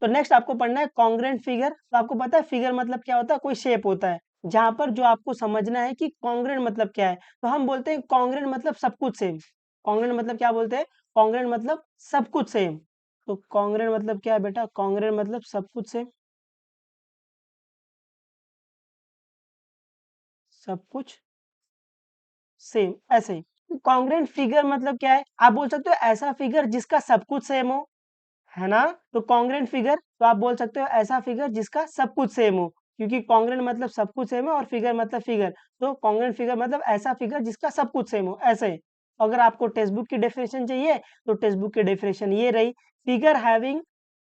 तो नेक्स्ट आपको पढ़ना है कॉन्ग्रेंट फिगर। तो आपको पता है फिगर मतलब क्या होता है, कोई शेप होता है। जहां पर जो आपको समझना है कि कॉन्ग्रेंट मतलब क्या है, तो हम बोलते हैं कॉन्ग्रेंट मतलब सब कुछ सेम। कॉन्ग्रेंट मतलब क्या बोलते हैं, कॉन्ग्रेंट मतलब सब कुछ सेम। तो कॉन्ग्रेंट मतलब क्या है बेटा, कॉन्ग्रेंट मतलब सब कुछ सेम, सब कुछ सेम ऐसे ही। कॉन्ग्रेंट फिगर मतलब क्या है, आप बोल सकते हो ऐसा फिगर जिसका सब कुछ सेम हो, है ना। तो कॉन्ग्रेंट फिगर, तो आप बोल सकते हो ऐसा फिगर जिसका सब कुछ सेम हो, क्योंकि कॉन्ग्रेंट मतलब सब कुछ सेम है और फिगर मतलब फिगर। तो कॉन्ग्रेंट फिगर मतलब ऐसा फिगर जिसका सब कुछ सेम हो, ऐसे। अगर आपको टेक्स्ट बुक की डेफिनेशन चाहिए तो टेक्स्ट बुक की डेफिनेशन ये रही, figure having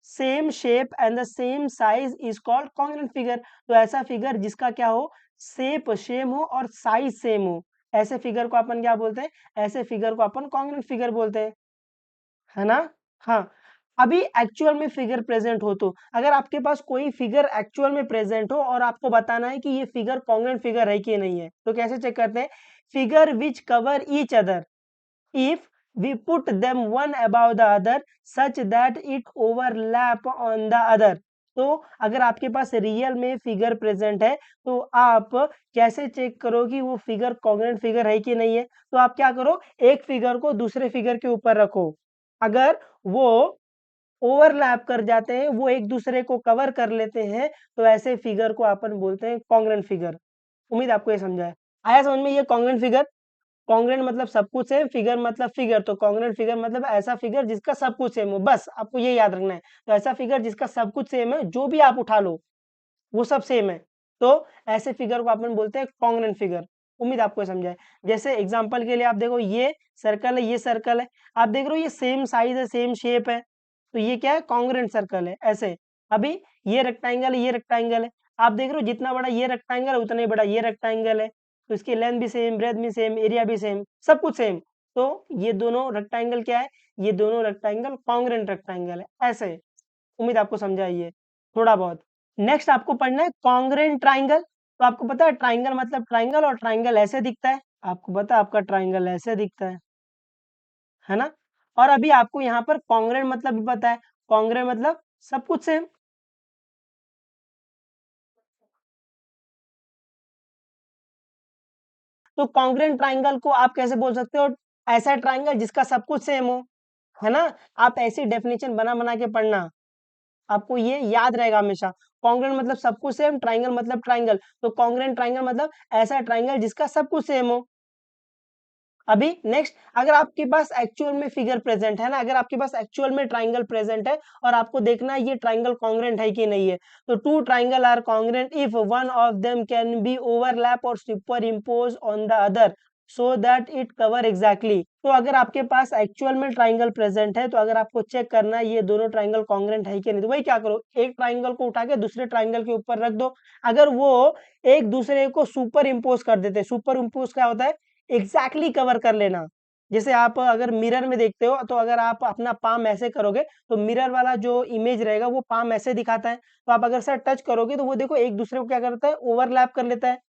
same shape and the same size is called congruent figure. तो ऐसा फिगर जिसका क्या हो, शेप सेम हो और साइज सेम हो, ऐसे फिगर को अपन क्या बोलते हैं, ऐसे फिगर को अपन कॉन्ग्रेंट फिगर बोलते हैं, है ना। हाँ, अभी एक्चुअल में फिगर प्रेजेंट हो, तो अगर आपके पास कोई फिगर एक्चुअल में प्रेजेंट हो और आपको बताना है कि ये फिगर कॉन्ग्रेंट फिगर है कि नहीं है, तो कैसे चेक करते हैं, figure which cover each other if we put them one above the other such that it overlap on the other. तो अगर आपके पास रियल में फिगर प्रेजेंट है तो आप कैसे चेक करो कि वो फिगर कॉन्ग्रेंट फिगर है कि नहीं है, तो आप क्या करो, एक फिगर को दूसरे फिगर के ऊपर रखो, अगर वो ओवरलैप कर जाते हैं, वो एक दूसरे को कवर कर लेते हैं, तो ऐसे फिगर को अपन बोलते हैं कॉन्ग्रेंट फिगर। उम्मीद आपको ये समझा है, आया समझ में ये कॉन्ग्रेंट फिगर। कॉन्ग्रेंट मतलब सब कुछ सेम, फिगर मतलब फिगर, तो कॉन्ग्रेंट फिगर मतलब ऐसा फिगर जिसका सब कुछ सेम हो, बस आपको ये याद रखना है। तो ऐसा फिगर जिसका सब कुछ सेम है, जो भी आप उठा लो वो सब सेम है, तो ऐसे फिगर को अपन बोलते हैं कॉन्ग्रेंट फिगर। उम्मीद आपको ये समझा है। जैसे एग्जांपल के लिए आप देखो, ये सर्कल है, ये सर्कल है, आप देख रहे हो ये सेम साइज है, सेम शेप है, तो ये क्या है, कॉन्ग्रेंट सर्कल है, ऐसे। अभी ये रेक्टेंगल है, ये रेक्टेंगल है, आप देख रहे हो जितना बड़ा ये रेक्टेंगल है उतना ही बड़ा ये रेक्टेंगल है, तो इसकी लेंथ भी सेम, ब्रेथ भी सेम, एरिया भी सेम, सब कुछ सेम। तो ये दोनों रेक्टेंगल क्या है, ये दोनों रेक्टेंगल कॉन्ग्रेंट रेक्टेंगल है, ऐसे। उम्मीद आपको समझा है ये थोड़ा बहुत। नेक्स्ट आपको पढ़ना है कॉन्ग्रेंट ट्राइंगल। तो आपको पता है ट्राइंगल मतलब ट्राइंगल, और ट्राइंगल ऐसे दिखता है, आपको पता है आपका ट्राइंगल ऐसे दिखता है ना। और अभी आपको यहाँ पर कॉन्ग्रेंट मतलब भी पता है, कॉन्ग्रेंट मतलब सब कुछ सेम। तो कॉन्ग्रेंट ट्राइंगल को आप कैसे बोल सकते हो, ऐसा ट्राइंगल जिसका सब कुछ सेम हो, है ना। आप ऐसी डेफिनेशन बना बना के पढ़ना, आपको ये याद रहेगा हमेशा। कॉन्ग्रेंट मतलब सब कुछ सेम, ट्राइंगल मतलब ट्राइंगल, तो कॉन्ग्रेंट ट्राइंगल मतलब ऐसा ट्राइंगल जिसका सब कुछ सेम हो। अभी नेक्स्ट, अगर आपके पास एक्चुअल में फिगर प्रेजेंट है ना, अगर आपके पास एक्चुअल में ट्राइंगल प्रेजेंट है और आपको देखना है ये ट्राइंगल कॉन्ग्रेंट है कि नहीं है, तो two triangle are congruent if one of them can be overlap और superimpose on the other so that it cover exactly. तो अगर आपके पास एक्चुअल में ट्राइंगल प्रेजेंट है, तो अगर आपको चेक करना है ये दोनों ट्राइंगल कॉन्ग्रेंट है कि नहीं, तो वही क्या करो, एक ट्राइंगल को उठा के दूसरे ट्राइंगल के ऊपर रख दो, अगर वो एक दूसरे को सुपर इम्पोज कर देते, सुपर इम्पोज क्या होता है, एग्जैक्टली कवर कर लेना। जैसे आप अगर मिरर में देखते हो, तो अगर आप अपना पाम ऐसे करोगे तो मिरर वाला जो इमेज रहेगा वो पाम ऐसे दिखाता है, तो आप अगर सर टच करोगे तो वो देखो एक दूसरे को क्या करता है, ओवरलैप कर लेता है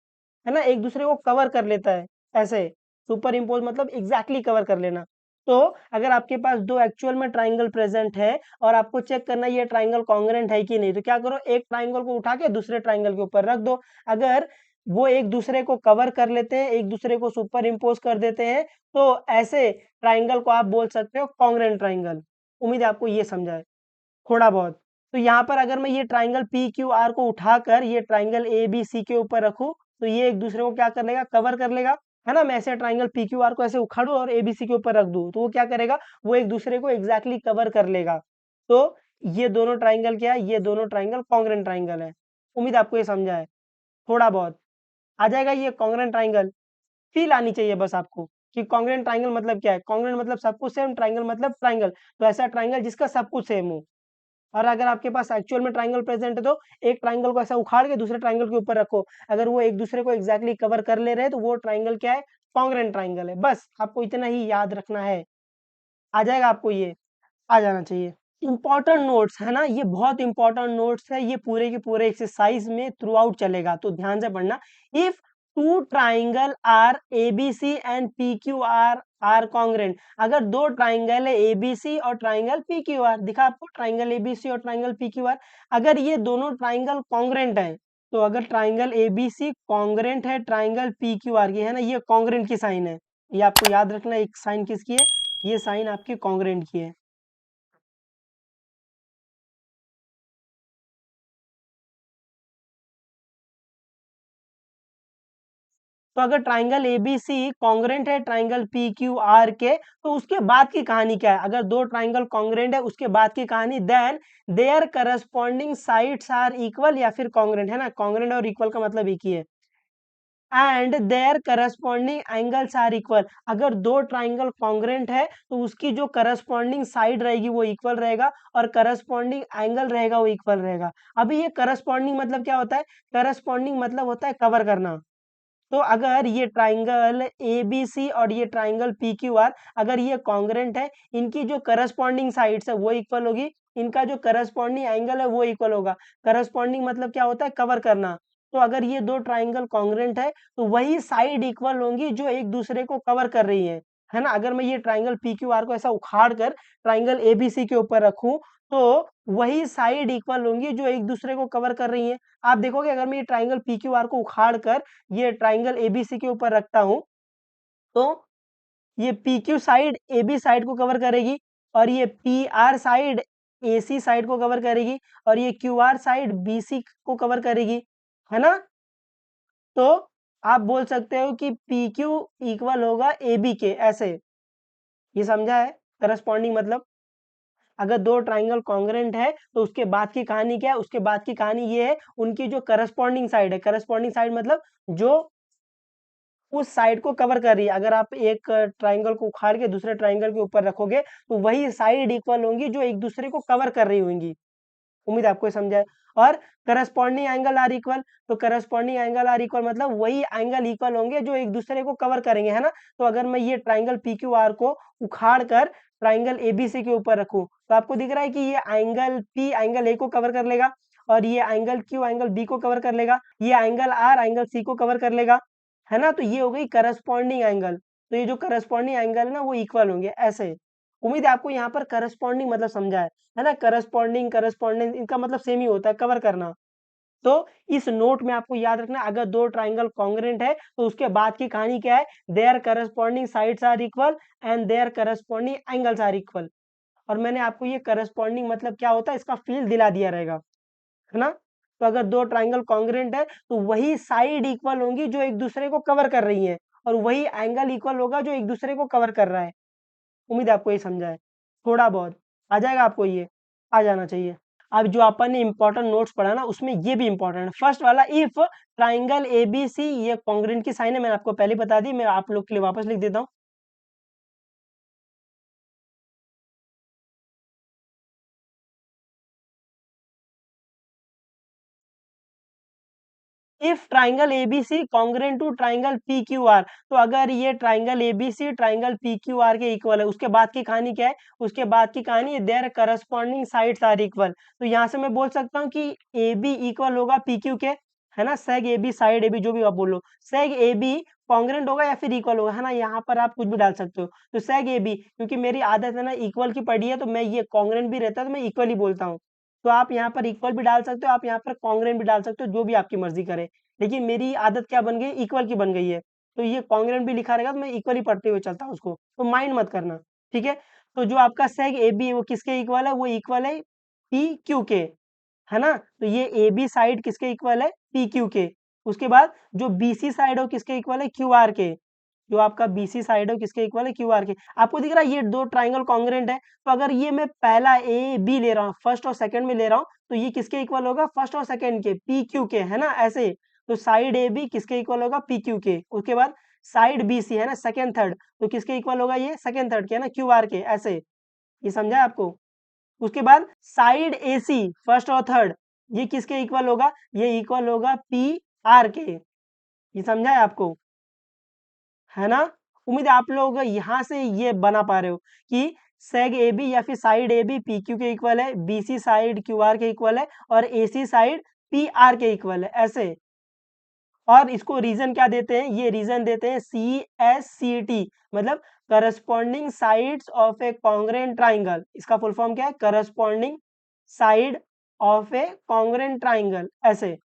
ना, एक दूसरे को कवर कर लेता है, ऐसे। सुपर इम्पोज मतलब एग्जैक्टली कवर कर लेना। तो अगर आपके पास दो एक्चुअल में ट्राइंगल प्रेजेंट है और आपको चेक करना है ये ट्राइंगल कॉन्ग्रेंट है कि नहीं, तो क्या करो, एक ट्राइंगल को उठा के दूसरे ट्राइंगल के ऊपर रख दो, अगर वो एक दूसरे को कवर कर लेते हैं, एक दूसरे को सुपर इम्पोज कर देते हैं, तो ऐसे ट्राइंगल को आप बोल सकते हो कॉन्ग्रेंट ट्राइंगल। उम्मीद है आपको ये समझा है थोड़ा बहुत। तो यहाँ पर अगर मैं ये ट्राइंगल पी क्यू आर को उठाकर ये ट्राइंगल ए बी सी के ऊपर रखूं, तो ये एक दूसरे को क्या कर लेगा, कवर कर लेगा, है ना। मैं ऐसे ट्राइंगल पी क्यू आर को ऐसे उखाड़ू और ए बी सी के ऊपर रख दूं, तो वो क्या करेगा, वो एक दूसरे को एग्जैक्टली कवर कर लेगा। तो ये दोनों ट्राइंगल क्या है, ये दोनों ट्राइंगल कॉन्ग्रेंट ट्राइंगल है। उम्मीद आपको ये समझा है थोड़ा बहुत, आ जाएगा ये कॉन्ग्रेंट ट्राइंगल। फील आनी चाहिए बस आपको कि कॉन्ग्रेंट ट्राइंगल मतलब क्या है, कॉन्ग्रेंट मतलब सब कुछ सेम, ट्राइंगल मतलब ट्राइंगल, तो ऐसा ट्राइंगल जिसका सब कुछ सेम हो। और अगर आपके पास एक्चुअल में ट्राइंगल प्रेजेंट है, तो एक ट्राइंगल को ऐसा उखाड़ के दूसरे ट्राइंगल के ऊपर रखो, अगर वो एक दूसरे को एग्जैक्टली कवर कर ले रहे हैं, तो वो ट्राइंगल क्या है, कॉन्ग्रेंट ट्राइंगल है। बस आपको इतना ही याद रखना है, आ जाएगा आपको ये, आ जाना चाहिए। इंपॉर्टेंट नोट्स है ना, ये बहुत इंपॉर्टेंट नोट्स है, ये पूरे के पूरे एक्सरसाइज में थ्रू आउट चलेगा, तो ध्यान से पढ़ना। If two triangle are A B C and P Q R are congruent. अगर दो ट्राइंगल है एबीसी और ट्राइंगल पी क्यू आर, दिखा आपको ट्राइंगल एबीसी और ट्राइंगल पी क्यू आर, अगर ये दोनों ट्राइंगल कॉन्ग्रेंट है, तो अगर ट्राइंगल एबीसी कॉन्ग्रेंट है ट्राइंगल पी क्यू आर की, है ना, ये कॉन्ग्रेंट की साइन है, ये आपको याद रखना, एक साइन किसकी है, ये साइन आपकी कॉन्ग्रेंट की है। तो अगर ट्राइंगल एबीसी कॉन्ग्रेंट है ट्राइंगल पी क्यू आर के, तो उसके बाद की कहानी क्या है, अगर दो ट्राइंगल कॉन्ग्रेंट है उसके बाद की कहानी, then their corresponding sides are equal या फिर कॉन्ग्रेंट, है ना, कॉन्ग्रेंट और इक्वल का मतलब एक ही है, and their corresponding angles are equal. अगर दो ट्राइंगल कॉन्ग्रेंट है तो उसकी जो करस्पॉन्डिंग साइड रहेगी वो इक्वल रहेगा और करस्पॉन्डिंग एंगल रहेगा वो इक्वल रहेगा। अभी ये करस्पॉन्डिंग मतलब क्या होता है, करस्पॉन्डिंग मतलब होता है कवर करना। तो अगर ये ट्राइंगल ए बी सी और ये ट्राइंगल पी क्यू आर अगर ये कॉन्ग्रेंट है, इनकी जो करस्पॉन्डिंग साइड्स है वो इक्वल होगी, इनका जो करस्पॉन्डिंग एंगल है वो इक्वल होगा। करस्पॉन्डिंग मतलब क्या होता है, कवर करना। तो अगर ये दो ट्राइंगल कॉन्ग्रेंट है तो वही साइड इक्वल होंगी जो एक दूसरे को कवर कर रही है ना। अगर मैं ये ट्राइंगल पी क्यू आर को ऐसा उखाड़ कर ट्राइंगल ए बी सी के ऊपर रखूं, तो वही साइड इक्वल होंगी जो एक दूसरे को कवर कर रही हैं। आप देखोगे अगर मैं ये ट्राइंगल पी क्यू आर को उखाड़ कर ये ट्राइंगल एबीसी के ऊपर रखता हूं, तो ये P Q side A B side को कवर करेगी और ये P R side A C side को कवर करेगी और ये Q R side B C को कवर करेगी, है ना। तो आप बोल सकते हो कि पी क्यू इक्वल होगा ए बी के, ऐसे। ये समझा है करस्पॉन्डिंग मतलब। अगर दो ट्राइंगल कॉन्ग्रेंट है तो उसके बाद की कहानी क्या है, उसके बाद की कहानी ये है उनकी जो करस्पॉन्डिंग साइड है, करस्पॉन्डिंग साइड मतलब जो उस साइड को कवर कर रही है। अगर आप एक ट्राइंगल को उखाड़ के दूसरे ट्राइंगल के ऊपर रखोगे तो वही साइड इक्वल होंगी जो एक दूसरे को कवर कर रही होंगी। उम्मीद आपको ये समझा है। और करस्पॉन्डिंग एंगल आर इक्वल, तो करस्पॉन्डिंग एंगल आर इक्वल मतलब वही एंगल इक्वल होंगे जो एक दूसरे को कवर करेंगे, है ना। तो अगर मैं ये ट्राइंगल पी क्यू आर को उखाड़ कर ट्राइंगल एबीसी के ऊपर रखूं, तो आपको दिख रहा है कि ये एंगल पी एंगल ए को कवर कर लेगा और ये एंगल क्यू एंगल बी को कवर कर लेगा, ये एंगल आर एंगल सी को कवर कर लेगा, है ना। तो ये हो गई करस्पॉन्डिंग एंगल। तो ये जो करस्पॉन्डिंग एंगल है ना वो इक्वल होंगे, ऐसे। उम्मीद है आपको यहाँ पर करस्पॉन्डिंग मतलब समझा है ना। करस्पॉन्डिंग करस्पॉन्डेंस इनका मतलब सेम ही होता है, कवर करना। तो इस नोट में आपको याद रखना, अगर दो ट्राइंगल कॉन्ग्रेंट है तो उसके बाद की कहानी क्या है, their corresponding sides are equal and their corresponding angles are equal. और मैंने आपको ये करस्पॉन्डिंग मतलब क्या होता है इसका फील दिला दिया रहेगा, है ना। तो अगर दो ट्राइंगल कॉन्ग्रेंट है तो वही साइड इक्वल होंगी जो एक दूसरे को कवर कर रही है और वही एंगल इक्वल होगा जो एक दूसरे को कवर कर रहा है। उम्मीद है आपको ये समझा है, थोड़ा बहुत आ जाएगा आपको ये, आ जाना चाहिए। अब जो अपन ने इंपॉर्टेंट नोट्स पढ़ा ना उसमें ये भी इंपॉर्टेंट है। फर्स्ट वाला, इफ ट्राइंगल एबीसी, ये कॉन्ग्रेंट की साइन है, मैंने आपको पहले बता दी, मैं आप लोग के लिए वापस लिख देता हूँ। If triangle ABC congruent to triangle P Q R, तो अगर ये triangle ABC triangle P Q R के इक्वल है, उसके बाद की कहानी क्या है, उसके बाद की कहानी their corresponding sides are equal. तो यहाँ से मैं बोल सकता हूँ कि ए बी इक्वल होगा पी क्यू के, है ना। Seg A B side A B जो भी आप बोलो, सेग ए बी कॉन्ग्रेंट होगा या फिर इक्वल होगा, है ना। यहाँ पर आप कुछ भी डाल सकते हो। तो सेग ए बी, क्योंकि मेरी आदत है ना इक्वल की पढ़ी है, तो मैं ये कॉन्ग्रेंट भी रहता है तो मैं इक्वल ही बोलता हूँ। तो आप यहाँ पर इक्वल भी डाल सकते हो, आप यहाँ पर कॉन्ग्रेंट भी डाल सकते हो, जो भी आपकी मर्जी करे। लेकिन मेरी आदत क्या बन गई, इक्वल की बन गई है। तो ये कॉन्ग्रेंट भी लिखा रहेगा तो मैं इक्वल ही पढ़ते हुए चलता हूँ उसको, तो माइंड मत करना, ठीक है। तो जो आपका सेग ए बी वो किसके इक्वल है, वो इक्वल है पी क्यू के, है ना। तो ये ए बी साइड किसके इक्वल है, पी क्यू के। उसके बाद जो बी सी साइड हो किसके इक्वल है, क्यू आर के। जो आपका बी सी साइड हो किसके इक्वल है, क्यू आर के। आपको दिख रहा है ये दो ट्राइंगल कॉन्ग्रेंट है, तो अगर ये मैं पहला ए बी ले रहा हूँ, फर्स्ट और सेकंड में ले रहा हूँ, तो ये किसके इक्वल होगा, फर्स्ट और सेकंड के, पी क्यू के, है ना, ऐसे। तो साइड ए बी किसके इक्वल होगा, पी क्यू के। उसके बाद साइड बी सी, है ना, सेकंड थर्ड, तो किसके इक्वल होगा, ये सेकंड थर्ड के, है ना, क्यू आर के, ऐसे। ये समझा है आपको। उसके बाद साइड ए सी फर्स्ट और थर्ड, ये किसके इक्वल होगा, ये इक्वल होगा पी आर के। ये समझा है आपको, है ना। उम्मीद है आप लोग यहाँ से ये बना पा रहे हो कि सेग ए बी या फिर side A B P Q के इक्वल है, B C side Q R के इक्वल है और A C side P R के इक्वल है, ऐसे। और इसको रीजन क्या देते हैं, ये रीजन देते हैं सी एस सी टी, मतलब corresponding sides of a congruent triangle, इसका फुल फॉर्म क्या है? Corresponding side of a congruent triangle. ऐसे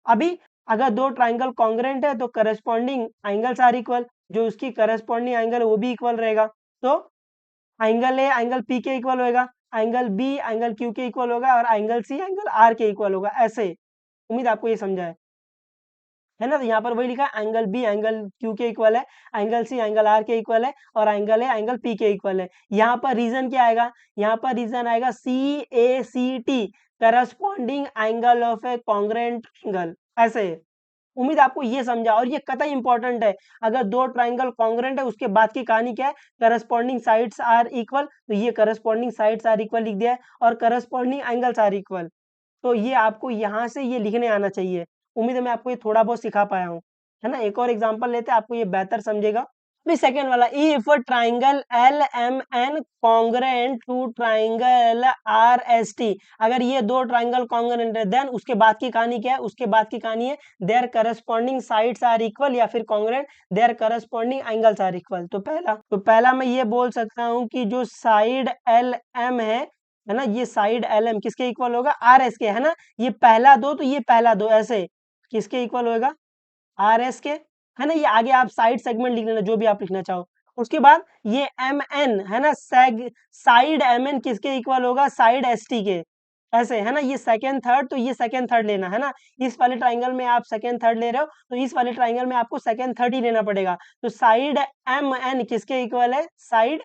अभी अगर दो ट्राइंगल कॉन्ग्रेंट है तो करस्पॉन्डिंग एंगल्स आर इक्वल, जो उसकी करस्पॉन्डिंग एंगल वो भी इक्वल रहेगा। तो एंगल ए एंगल पी के इक्वल होगा, एंगल बी एंगल क्यू के इक्वल होगा, और एंगल सी एंगल आर के इक्वल होगा। ऐसे उम्मीद आपको ये समझा है ना? तो यहाँ पर वही लिखा है, एंगल बी एंगल क्यू के इक्वल है, एंगल सी एंगल आर के इक्वल है, और एंगल ए एंगल पी के इक्वल है। यहाँ पर रीजन क्या आएगा? यहाँ पर रीजन आएगा C A C T, corresponding angle of a congruent angle. ऐसे उम्मीद आपको ये समझा, और ये कतई इंपॉर्टेंट है। अगर दो ट्राइंगल कॉन्ग्रेंट है उसके बाद की कहानी क्या है? करस्पॉन्डिंग साइड्स आर इक्वल, तो ये करस्पॉन्डिंग साइड्स आर इक्वल लिख दिया है, और करस्पॉन्डिंग एंगल्स आर इक्वल। तो ये आपको यहाँ से ये लिखने आना चाहिए। उम्मीद है मैं आपको ये थोड़ा बहुत सिखा पाया हूँ, है ना? एक और एग्जांपल लेते हैं, आपको ये बेहतर समझेगा। अभी सेकंड वाला, if triangle L M N congruent to triangle R S T, अगर ये दो ट्राइंगल कॉन्ग्रेंट है, देन उसके बाद की कहानी क्या है? उसके बाद की कहानी है their corresponding sides are equal, या फिर congruent their corresponding angles are equal. तो पहला मैं ये बोल सकता हूँ कि जो साइड एल एम है ना, ये साइड एल एम किसके इक्वल होगा? आर एस के, है ना? ये पहला दो तो ये पहला दो, ऐसे किसके इक्वल होगा? आर एस के, है ना? ये आगे आप साइड सेगमेंट लिख लेना, जो भी आप लिखना चाहो। उसके बाद ये एम एन है ना, साइड एम एन किसके इक्वल होगा? साइड एस टी के। ऐसे है ना, ये सेकेंड थर्ड, तो ये सेकेंड थर्ड लेना है ना। इस वाले ट्राइंगल में आप सेकेंड थर्ड ले रहे हो, तो इस वाले ट्राइंगल में आपको सेकेंड थर्ड ही लेना पड़ेगा। तो साइड एम एन किसके इक्वल है? साइड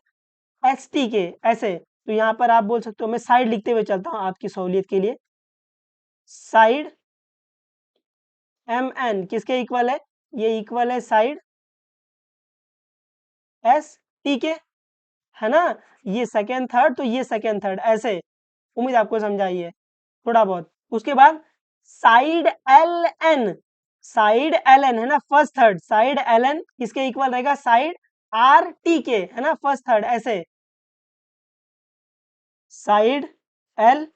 एस टी के। ऐसे तो यहाँ पर आप बोल सकते हो, मैं साइड लिखते हुए चलता हूँ आपकी सहूलियत के लिए। साइड एम एन किसके इक्वल है? ये इक्वल है साइड एस टी के, है ना? ये सेकेंड थर्ड, तो ये सेकेंड थर्ड। ऐसे उम्मीद आपको समझाइए थोड़ा बहुत। उसके बाद side L N, side L N है ना, first third, side L N किसके इक्वल रहेगा? साइड आर टी के, है ना, फर्स्ट थर्ड। ऐसे साइड एल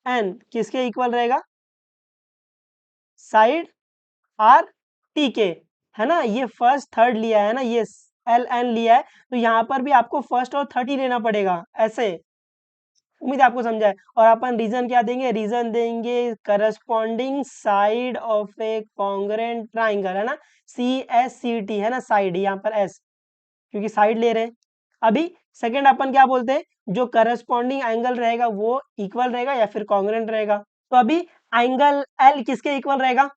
एन किसके इक्वल रहेगा? साइड आर टी के, है ना? ये फर्स्ट थर्ड लिया है ना, ये एल एन लिया है, तो यहाँ पर भी आपको फर्स्ट और थर्ड ही लेना पड़ेगा। ऐसे उम्मीद आपको समझा है। और अपन रीजन क्या देंगे? रीजन देंगे corresponding side of a congruent triangle, है ना, सी एस सी टी, है ना, साइड यहाँ पर एस, क्योंकि साइड ले रहे हैं। अभी सेकंड अपन क्या बोलते हैं? जो करस्पॉन्डिंग एंगल रहेगा वो इक्वल रहेगा या फिर कॉन्ग्रेंट रहेगा। तो अभी एंगल एल किसके इक्वल रहेगा?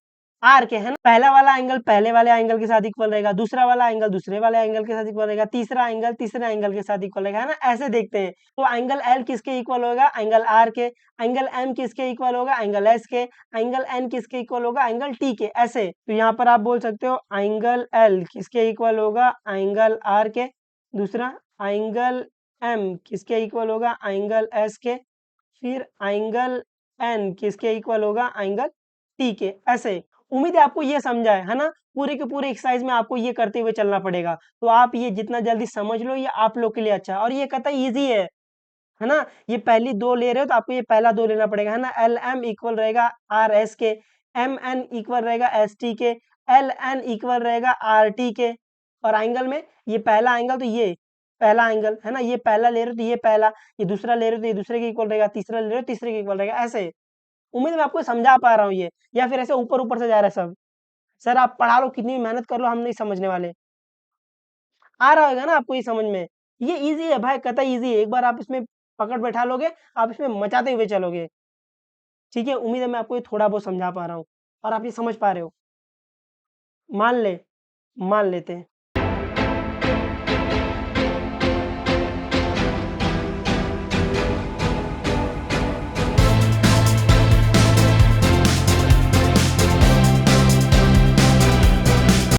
आर के, है ना? पहला वाला एंगल पहले वाले एंगल के साथ इक्वल रहेगा, दूसरा वाला एंगल दूसरे वाले एंगल के साथ इक्वल रहेगा, तीसरा एंगल तीसरे एंगल के साथ इक्वल रहेगा, है ना? ऐसे देखते हैं। तो एंगल एल किसके इक्वल होगा? एंगल आर के। एंगल एम किसके इक्वल होगा? एंगल एस के। एंगल एन किसके इक्वल होगा? एंगल टी के। ऐसे तो यहाँ पर आप बोल सकते हो एंगल एल किसके इक्वल होगा? एंगल आर के। दूसरा एंगल एम किसके इक्वल होगा? एंगल एस के। फिर एंगल एन किसके इक्वल होगा? एंगल टी के। ऐसे उम्मीद है आपको ये समझा है ना? पूरे के पूरे एक्सरसाइज में आपको ये करते हुए चलना पड़ेगा। तो आप ये जितना जल्दी समझ लो, ये आप लोग के लिए अच्छा है, और ये कतई ईजी है ना? ये पहली दो ले रहे हो तो आपको ये पहला दो लेना पड़ेगा, है ना? एल एम इक्वल रहेगा आर एस के, एम एन इक्वल रहेगा एस टी के, एल एन इक्वल रहेगा आर टी के। और एंगल में ये पहला एंगल, तो ये पहला एंगल है ना, ये पहला ले रहे हो तो ये पहला, ये दूसरा ले रहे हो तो ये दूसरे के इक्वल रहेगा, तीसरा ले रहे हो तीसरे के इक्वल रहेगा। ऐसे उम्मीद है मैं आपको समझा पा रहा हूँ ये, या फिर ऐसे ऊपर ऊपर से जा रहा है सब? सर आप पढ़ा लो, कितनी भी मेहनत कर लो, हम नहीं समझने वाले। आ रहा होगा ना आपको ये समझ में? ये ईज़ी है भाई, कतई ईज़ी है। एक बार आप इसमें पकड़ बैठा लोगे, आप इसमें मचाते हुए चलोगे। ठीक है? उम्मीद है मैं आपको ये थोड़ा बहुत समझा पा रहा हूँ, और आप ये समझ पा रहे हो। मान ले मान लेते हैं।